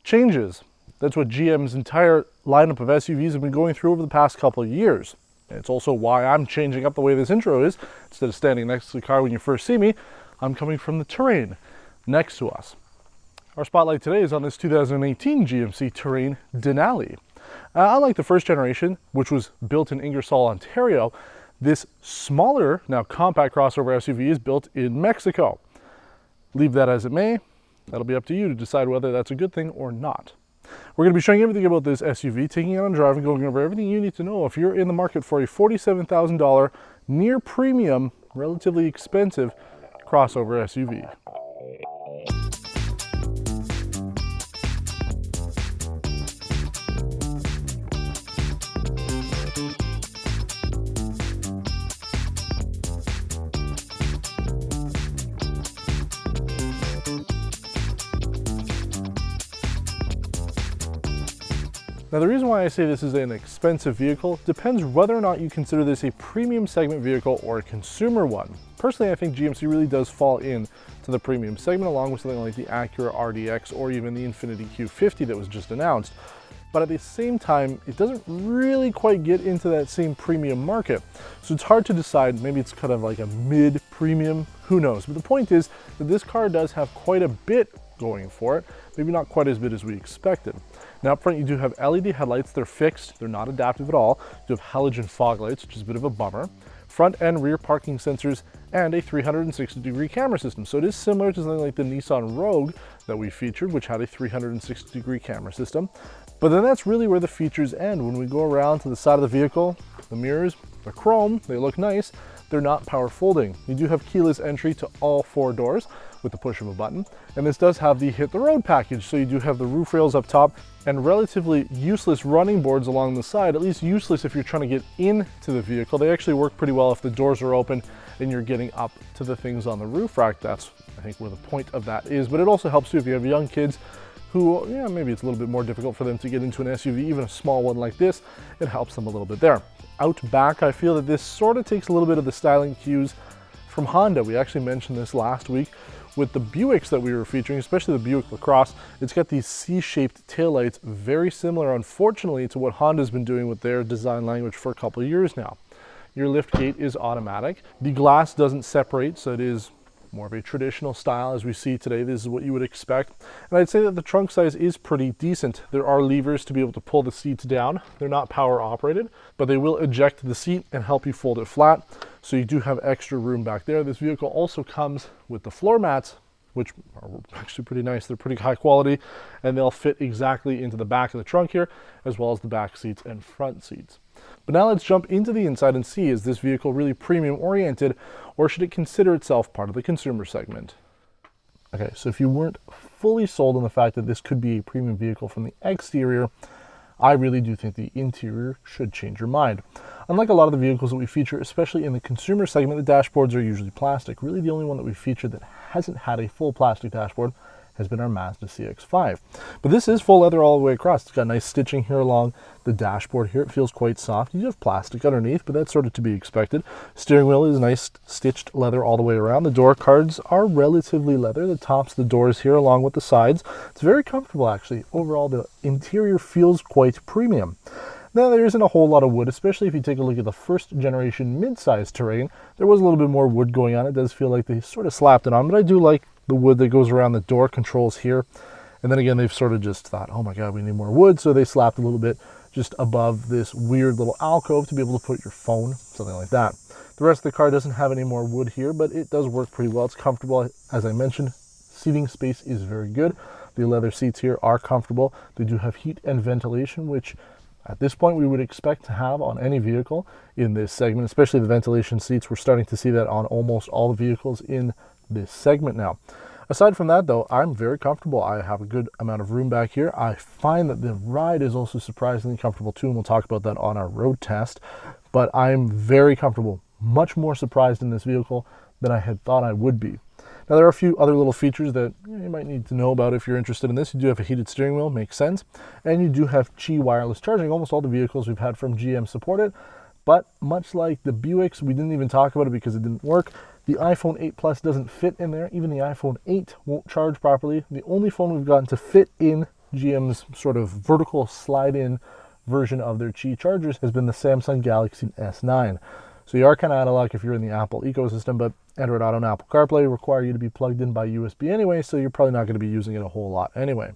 changes. That's what GM's entire lineup of SUVs have been going through over the past couple of years. And it's also why I'm changing up the way this intro is. Instead of standing next to the car when you first see me, I'm coming from the terrain next to us. Our spotlight today is on this 2018 GMC Terrain Denali. Unlike the first generation, which was built in Ingersoll, Ontario, this smaller, now compact crossover SUV is built in Mexico. Leave that as it may. That'll be up to you to decide whether that's a good thing or not. We're going to be showing everything about this SUV, taking it on a drive and going over everything you need to know if you're in the market for a $47,000 near premium, relatively expensive crossover SUV. Now, the reason why I say this is an expensive vehicle depends whether or not you consider this a premium segment vehicle or a consumer one. Personally, I think GMC really does fall in to the premium segment, along with something like the Acura RDX or even the Infiniti QX50 that was just announced. But at the same time, it doesn't really quite get into that same premium market. So it's hard to decide. Maybe it's kind of like a mid-premium, who knows? But the point is that this car does have quite a bit going for it, maybe not quite as big as we expected. Now up front you do have LED headlights. They're fixed, they're not adaptive at all. You have halogen fog lights, which is a bit of a bummer. Front and rear parking sensors and a 360-degree camera system. So it is similar to something like the Nissan Rogue that we featured, which had a 360-degree camera system. But then that's really where the features end. When we go around to the side of the vehicle, the mirrors, they're chrome, they look nice. They're not power folding. You do have keyless entry to all 4 doors with the push of a button. And this does have the hit the road package. So you do have the roof rails up top and relatively useless running boards along the side, at least useless if you're trying to get into the vehicle. They actually work pretty well if the doors are open and you're getting up to the things on the roof rack. That's, I think, where the point of that is. But it also helps you if you have young kids who, yeah, maybe it's a little bit more difficult for them to get into an SUV, even a small one like this. It helps them a little bit there. Out back, I feel that this sort of takes a little bit of the styling cues from Honda. We actually mentioned this last week with the Buicks that we were featuring, especially the Buick LaCrosse. It's got these C-shaped taillights, very similar, unfortunately, to what Honda's been doing with their design language for a couple of years now. Your lift gate is automatic. The glass doesn't separate, so it is more of a traditional style as we see today. This is what you would expect. And I'd say that the trunk size is pretty decent. There are levers to be able to pull the seats down. They're not power operated, but they will eject the seat and help you fold it flat. So you do have extra room back there. This vehicle also comes with the floor mats, which are actually pretty nice. They're pretty high quality, and they'll fit exactly into the back of the trunk here, as well as the back seats and front seats. But now let's jump into the inside and see, is this vehicle really premium oriented, or should it consider itself part of the consumer segment? Okay, so if you weren't fully sold on the fact that this could be a premium vehicle from the exterior, I really do think the interior should change your mind. Unlike a lot of the vehicles that we feature, especially in the consumer segment, the dashboards are usually plastic. Really the only one that we featured that hasn't had a full plastic dashboard has been our Mazda CX-5. But this is full leather all the way across. It's got nice stitching here along the dashboard here. It feels quite soft. You do have plastic underneath, but that's sort of to be expected. Steering wheel is nice stitched leather all the way around. The door cards are relatively leather. The tops of the doors here along with the sides. It's very comfortable actually. Overall, the interior feels quite premium. Now, there isn't a whole lot of wood, especially if you take a look at the first generation mid-size Terrain. There was a little bit more wood going on. It does feel like they sort of slapped it on, but I do like the wood that goes around the door controls here. And then again, they've sort of just thought, oh my God, we need more wood. So they slapped a little bit just above this weird little alcove to be able to put your phone, something like that. The rest of the car doesn't have any more wood here, but it does work pretty well. It's comfortable. As I mentioned, seating space is very good. The leather seats here are comfortable. They do have heat and ventilation, which at this point we would expect to have on any vehicle in this segment, especially the ventilation seats. We're starting to see that on almost all the vehicles in this segment now. Aside from that though, I'm very comfortable. I have a good amount of room back here. I find that the ride is also surprisingly comfortable too, and we'll talk about that on our road test. But I'm very comfortable, much more surprised in this vehicle than I had thought I would be. Now there are a few other little features that you might need to know about if you're interested in this. You do have a heated steering wheel, makes sense. And you do have Qi wireless charging. Almost all the vehicles we've had from GM support it. But much like the Buicks, we didn't even talk about it because it didn't work. The iPhone 8 Plus doesn't fit in there. Even the iPhone 8 won't charge properly. The only phone we've gotten to fit in GM's sort of vertical slide-in version of their Qi chargers has been the Samsung Galaxy S9. So you are kind of out of luck if you're in the Apple ecosystem, but Android Auto and Apple CarPlay require you to be plugged in by USB anyway, so you're probably not going to be using it a whole lot anyway.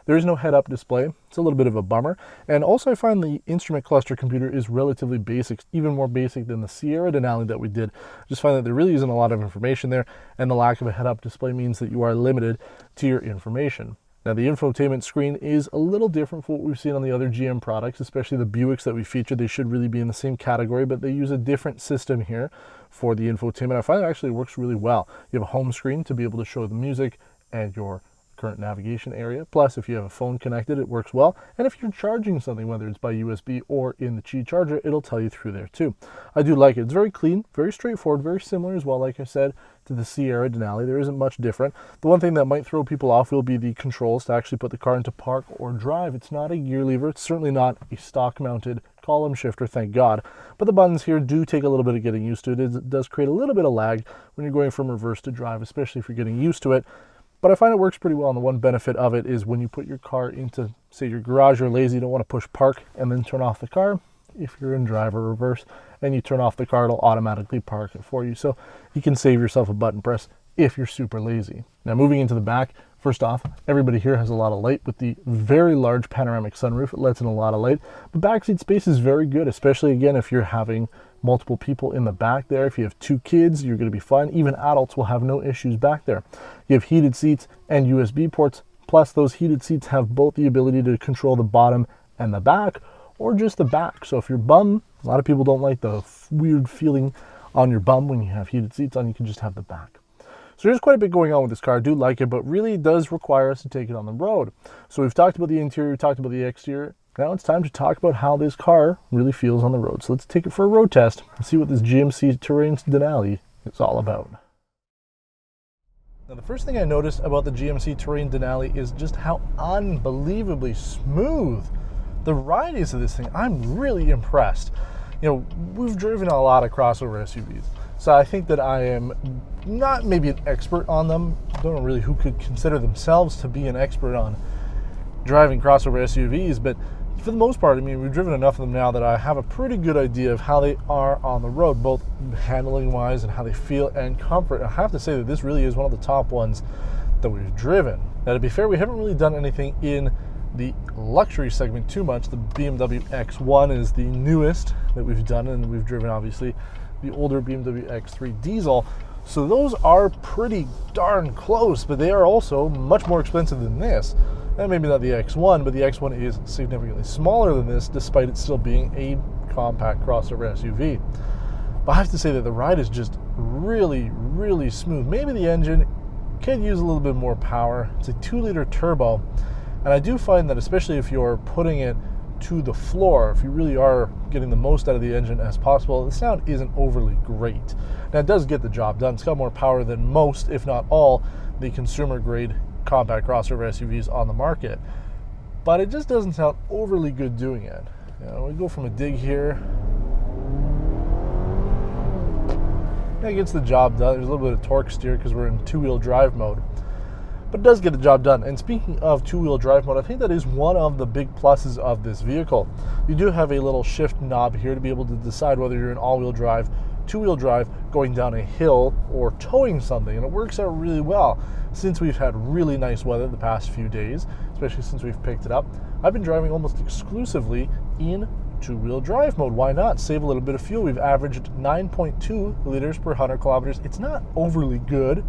There is no head-up display. It's a little bit of a bummer. And also I find the instrument cluster computer is relatively basic, even more basic than the Sierra Denali that we did. I just find that there really isn't a lot of information there, and the lack of a head-up display means that you are limited to your information. Now, the infotainment screen is a little different from what we've seen on the other GM products, especially the Buicks that we featured. They should really be in the same category, but they use a different system here for the infotainment. I find it actually works really well. You have a home screen to be able to show the music and your current navigation area. Plus, if you have a phone connected, it works well. And if you're charging something, whether it's by USB or in the Qi charger, it'll tell you through there too. I do like it. It's very clean, very straightforward, very similar as well, like I said, to the Sierra Denali. There isn't much different. The one thing that might throw people off will be the controls to actually put the car into park or drive. It's not a gear lever. It's certainly not a stock mounted column shifter, thank God. But the buttons here do take a little bit of getting used to it. It does create a little bit of lag when you're going from reverse to drive, especially if you're getting used to it. But I find it works pretty well, and the one benefit of it is when you put your car into, say, your garage, you're lazy, you don't want to push park and then turn off the car. If you're in drive or reverse and you turn off the car, it'll automatically park it for you. So you can save yourself a button press if you're super lazy. Now, moving into the back, first off, everybody here has a lot of light with the very large panoramic sunroof. It lets in a lot of light. The backseat space is very good, especially, again, if you're having multiple people in the back there. If you have 2 kids, you're going to be fine. Even adults will have no issues back there. You have heated seats and USB ports, plus those heated seats have both the ability to control the bottom and the back, or just the back. So if your bum, a lot of people don't like the weird feeling on your bum when you have heated seats on, you can just have the back. So there's quite a bit going on with this car. I do like it, but really does require us to take it on the road. So we've talked about the interior, we've talked about the exterior. Now it's time to talk about how this car really feels on the road. So let's take it for a road test and see what this GMC Terrain Denali is all about. Now, the first thing I noticed about the GMC Terrain Denali is just how unbelievably smooth the ride is of this thing. I'm really impressed. You know, we've driven a lot of crossover SUVs, so I think that I am not maybe an expert on them. I don't know really who could consider themselves to be an expert on driving crossover SUVs, but for the most part, I mean, we've driven enough of them now that I have a pretty good idea of how they are on the road, both handling-wise and how they feel and comfort. I have to say that this really is one of the top ones that we've driven. Now, to be fair, we haven't really done anything in the luxury segment too much. The BMW X1 is the newest that we've done, and we've driven, obviously, the older BMW X3 diesel. So those are pretty darn close, but they are also much more expensive than this. And maybe not the X1, but the X1 is significantly smaller than this, despite it still being a compact crossover SUV. But I have to say that the ride is just really, really smooth. Maybe the engine could use a little bit more power. It's a 2-liter turbo, and I do find that especially if you're putting it to the floor, if you really are getting the most out of the engine as possible, the sound isn't overly great. Now, it does get the job done. It's got more power than most, if not all, the consumer-grade compact crossover SUVs on the market, but it just doesn't sound overly good doing it. You know, we go from a dig here. That gets the job done. There's a little bit of torque steer because we're in 2-wheel drive mode, but it does get the job done. And speaking of 2-wheel drive mode, I think that is one of the big pluses of this vehicle. You do have a little shift knob here to be able to decide whether you're in all-wheel drive, 2-wheel drive, going down a hill, or towing something, and it works out really well. Since we've had really nice weather the past few days, especially since we've picked it up, I've been driving almost exclusively in 2-wheel drive mode. Why not? Save a little bit of fuel. We've averaged 9.2 liters per 100 kilometers. It's not overly good,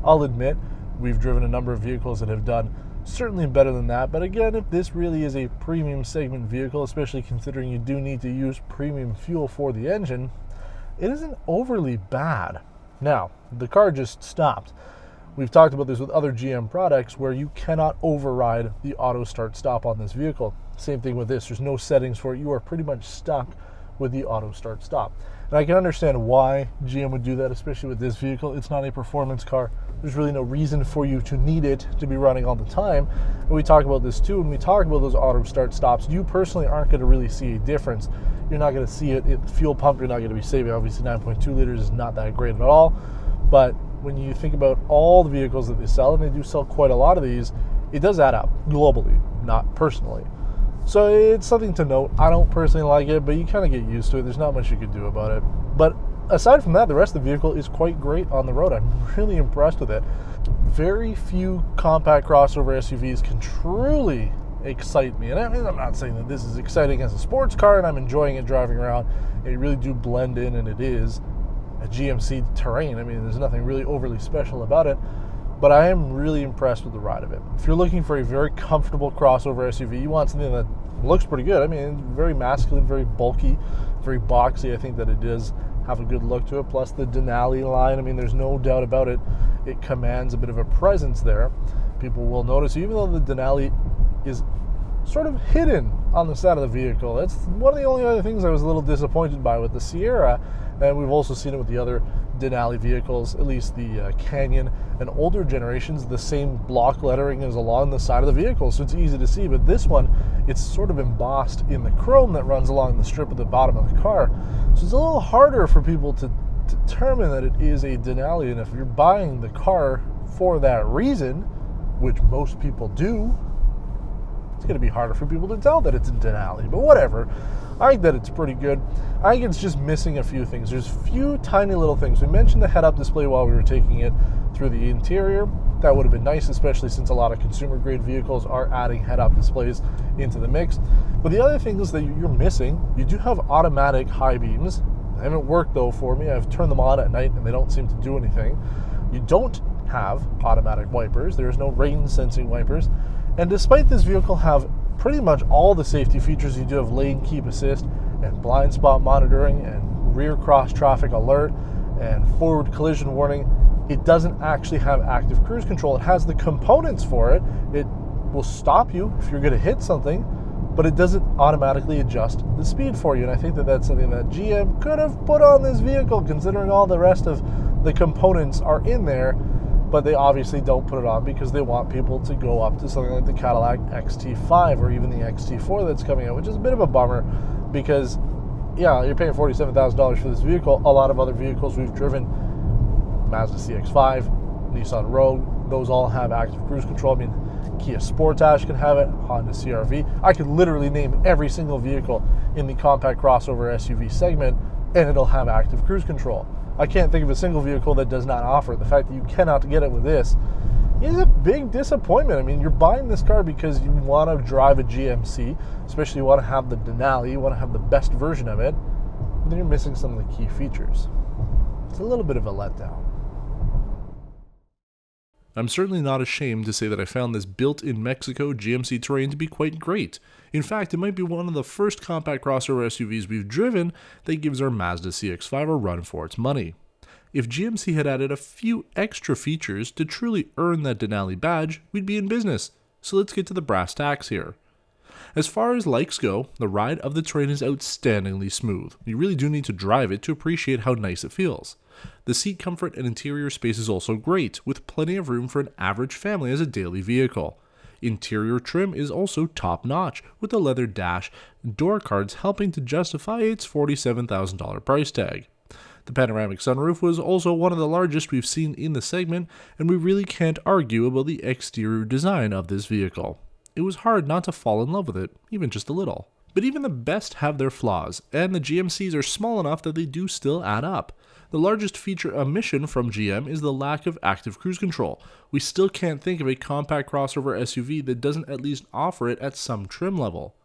I'll admit. We've driven a number of vehicles that have done certainly better than that, but again, if this really is a premium segment vehicle, especially considering you do need to use premium fuel for the engine, it isn't overly bad. Now, the car just stopped. We've talked about this with other GM products where you cannot override the auto start stop on this vehicle. Same thing with this. There's no settings for it. You are pretty much stuck with the auto start stop. And I can understand why GM would do that, especially with this vehicle. It's not a performance car. There's really no reason for you to need it to be running all the time. And we talk about this too. When we talk about those auto start stops, you personally aren't going to really see a difference. You're not going to see it at the fuel pump. You're not going to be saving. Obviously, 9.2 liters is not that great at all. But when you think about all the vehicles that they sell, and they do sell quite a lot of these, it does add up globally. not personally. So it's something to note. I don't personally like it, but you kind of get used to it. There's not much you can do about it. But aside from that, the rest of the vehicle is quite great on the road. I'm really impressed with it. Very few compact crossover SUVs can truly excite me. And I mean, I'm not saying that this is exciting as a sports car and I'm enjoying it driving around. They really do blend in, and it is a GMC Terrain. I mean, there's nothing really overly special about it. But I am really impressed with the ride of it. If you're looking for a very comfortable crossover SUV, you want something that looks pretty good. I mean, very masculine, very bulky, very boxy. I think that it does have a good look to it. Plus the Denali line, I mean, there's no doubt about it. It commands a bit of a presence there. People will notice, even though the Denali is sort of hidden on the side of the vehicle. That's one of the only other things I was a little disappointed by with the Sierra, and we've also seen it with the other Denali vehicles, at least the Canyon and older generations. The same block lettering is along the side of the vehicle, so it's easy to see. But this one, it's sort of embossed in the chrome that runs along the strip at the bottom of the car. So it's a little harder for people to determine that it is a Denali, and if you're buying the car for that reason, which most people do, it's going to be harder for people to tell that it's a Denali, but whatever. I think that it's pretty good. I think it's just missing a few things. There's a few tiny little things. We mentioned the head-up display while we were taking it through the interior. That would have been nice, especially since a lot of consumer-grade vehicles are adding head-up displays into the mix. But the other things that you're missing, you do have automatic high beams. They haven't worked, though, for me. I've turned them on at night, and they don't seem to do anything. You don't have automatic wipers. There's no rain-sensing wipers. And despite this vehicle have pretty much all the safety features, you do have lane keep assist and blind spot monitoring and rear cross traffic alert and forward collision warning, it doesn't actually have active cruise control. It has the components for it. It will stop you if you're going to hit something, but it doesn't automatically adjust the speed for you. And I think that that's something that GM could have put on this vehicle, considering all the rest of the components are in there. But they obviously don't put it on because they want people to go up to something like the Cadillac XT5 or even the XT4 that's coming out, which is a bit of a bummer because, yeah, you're paying $47,000 for this vehicle. A lot of other vehicles we've driven, Mazda CX-5, Nissan Rogue, those all have active cruise control. I mean, Kia Sportage can have it, Honda CR-V. I could literally name every single vehicle in the compact crossover SUV segment, and it'll have active cruise control. I can't think of a single vehicle that does not offer it. The fact that you cannot get it with this is a big disappointment. I mean, you're buying this car because you want to drive a GMC, especially you want to have the Denali, you want to have the best version of it, but then you're missing some of the key features. It's a little bit of a letdown. I'm certainly not ashamed to say that I found this built in Mexico GMC Terrain to be quite great. In fact, it might be one of the first compact crossover SUVs we've driven that gives our Mazda CX-5 a run for its money. If GMC had added a few extra features to truly earn that Denali badge, we'd be in business. So let's get to the brass tacks here. As far as likes go, the ride of the Terrain is outstandingly smooth. You really do need to drive it to appreciate how nice it feels. The seat comfort and interior space is also great, with plenty of room for an average family as a daily vehicle. Interior trim is also top-notch, with the leather dash and door cards helping to justify its $47,000 price tag. The panoramic sunroof was also one of the largest we've seen in the segment, and we really can't argue about the exterior design of this vehicle. It was hard not to fall in love with it, even just a little. But even the best have their flaws, and the GMCs are small enough that they do still add up. The largest feature omission from GM is the lack of active cruise control. We still can't think of a compact crossover SUV that doesn't at least offer it at some trim level.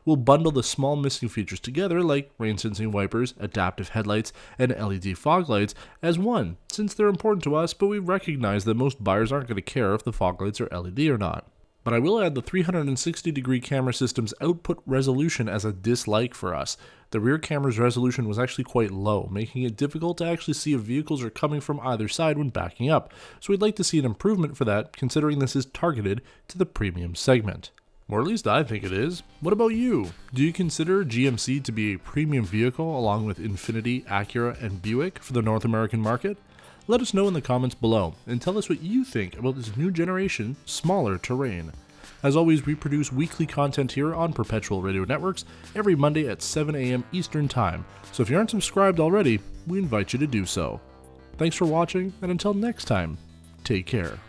We'll bundle the small missing features together, like rain-sensing wipers, adaptive headlights, and LED fog lights, as one, since they're important to us, but we recognize that most buyers aren't going to care if the fog lights are LED or not. But I will add the 360-degree camera system's output resolution as a dislike for us. The rear camera's resolution was actually quite low, making it difficult to actually see if vehicles are coming from either side when backing up, so we'd like to see an improvement for that, considering this is targeted to the premium segment. Or at least I think it is. What about you? Do you consider GMC to be a premium vehicle along with Infiniti, Acura, and Buick for the North American market? Let us know in the comments below, and tell us what you think about this new generation, smaller Terrain. As always, we produce weekly content here on Perpetual Radio Networks every Monday at 7 a.m. Eastern Time, so if you aren't subscribed already, we invite you to do so. Thanks for watching, and until next time, take care.